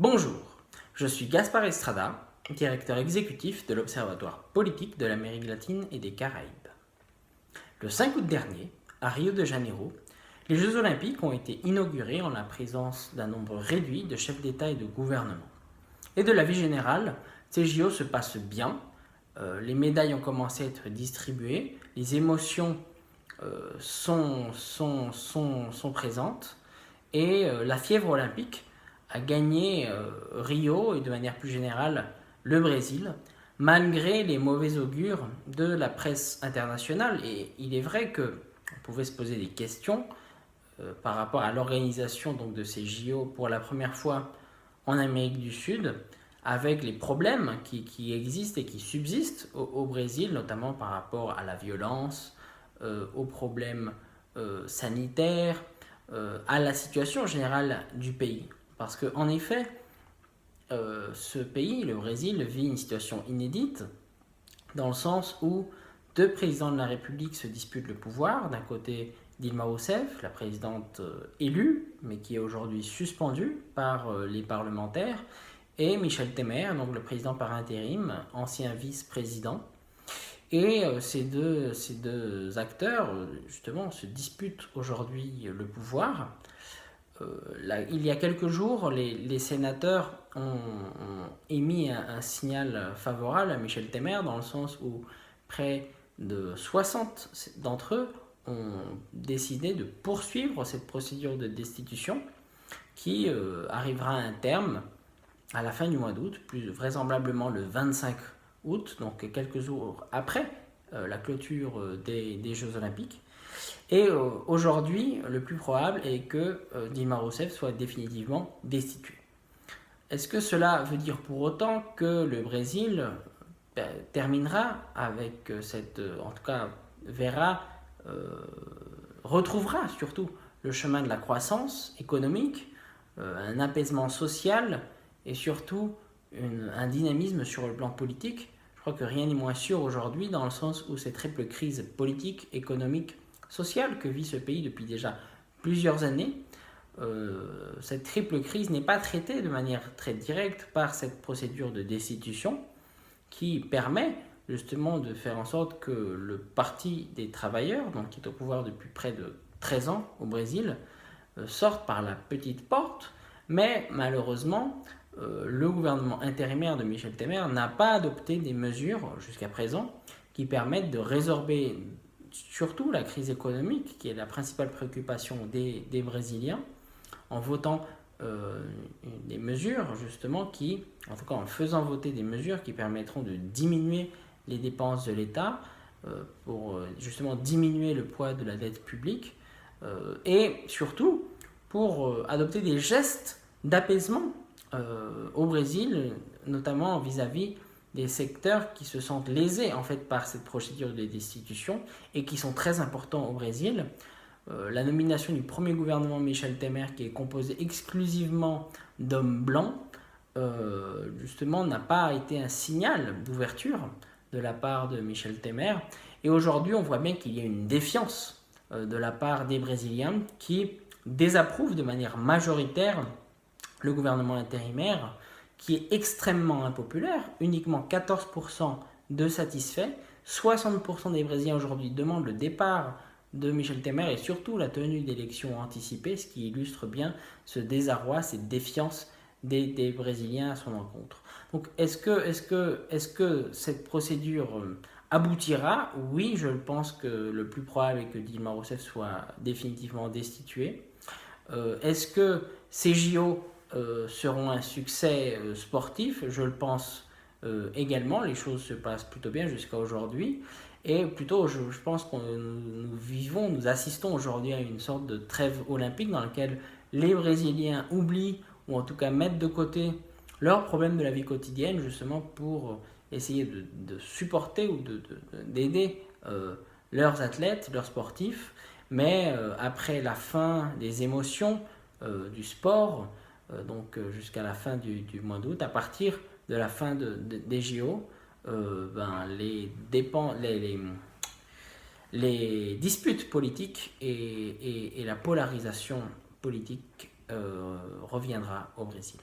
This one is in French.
Bonjour, je suis Gaspard Estrada, directeur exécutif de l'Observatoire politique de l'Amérique latine et des Caraïbes. Le 5 août dernier, à Rio de Janeiro, les Jeux olympiques ont été inaugurés en la présence d'un nombre réduit de chefs d'État et de gouvernement. Et de la vie générale, ces JO se passent bien, les médailles ont commencé à être distribuées, les émotions sont présentes et la fièvre olympique a gagné Rio et de manière plus générale le Brésil, malgré les mauvais augures de la presse internationale. Et il est vrai qu'on pouvait se poser des questions par rapport à l'organisation de ces JO pour la première fois en Amérique du Sud, avec les problèmes qui existent et qui subsistent au Brésil, notamment par rapport à la violence, aux problèmes sanitaires, à la situation générale du pays. Parce qu'en effet, ce pays, le Brésil, vit une situation inédite, dans le sens où deux présidents de la République se disputent le pouvoir. D'un côté, Dilma Rousseff, la présidente élue, mais qui est aujourd'hui suspendue par les parlementaires, et Michel Temer, donc le président par intérim, ancien vice-président. Et ces deux acteurs, justement, se disputent aujourd'hui le pouvoir. Il y a quelques jours, les sénateurs ont émis un signal favorable à Michel Temer, dans le sens où près de 60 d'entre eux ont décidé de poursuivre cette procédure de destitution qui arrivera à un terme à la fin du mois d'août, plus vraisemblablement le 25 août, donc quelques jours après la clôture des Jeux Olympiques. Et aujourd'hui, le plus probable est que Dilma Rousseff soit définitivement destituée. Est-ce que cela veut dire pour autant que le Brésil terminera avec en tout cas retrouvera surtout le chemin de la croissance économique, un apaisement social et surtout un dynamisme sur le plan politique? Je crois que rien n'est moins sûr aujourd'hui, dans le sens où cette triple crise politique, économique, sociale que vit ce pays depuis déjà plusieurs années, cette triple crise n'est pas traitée de manière très directe par cette procédure de destitution qui permet justement de faire en sorte que le Parti des travailleurs, donc qui est au pouvoir depuis près de 13 ans au Brésil, sorte par la petite porte, mais malheureusement, le gouvernement intérimaire de Michel Temer n'a pas adopté des mesures jusqu'à présent qui permettent de résorber surtout la crise économique, qui est la principale préoccupation des Brésiliens, en votant des mesures justement en tout cas en faisant voter des mesures qui permettront de diminuer les dépenses de l'État pour justement diminuer le poids de la dette publique et surtout pour adopter des gestes d'apaisement au Brésil, notamment vis-à-vis des secteurs qui se sentent lésés en fait par cette procédure de destitution et qui sont très importants au Brésil. La nomination du premier gouvernement Michel Temer, qui est composé exclusivement d'hommes blancs, justement n'a pas été un signal d'ouverture de la part de Michel Temer. Et aujourd'hui, on voit bien qu'il y a une défiance de la part des Brésiliens qui désapprouvent de manière majoritaire le gouvernement intérimaire, qui est extrêmement impopulaire, uniquement 14% de satisfaits. 60% des Brésiliens aujourd'hui demandent le départ de Michel Temer et surtout la tenue d'élections anticipées, ce qui illustre bien ce désarroi, cette défiance des Brésiliens à son encontre. Donc est-ce que cette procédure aboutira? Oui, je pense que le plus probable est que Dilma Rousseff soit définitivement destituée. Est-ce que ces JO seront un succès sportif? Je le pense également. Les choses se passent plutôt bien jusqu'à aujourd'hui. Et plutôt, je pense que nous assistons aujourd'hui à une sorte de trêve olympique dans laquelle les Brésiliens oublient, ou en tout cas mettent de côté, leurs problèmes de la vie quotidienne, justement pour essayer de supporter ou d'aider leurs athlètes, leurs sportifs. Mais après la fin des émotions du sport, donc jusqu'à la fin du mois d'août, à partir de la fin des JO, les disputes politiques et la polarisation politique reviendra au Brésil.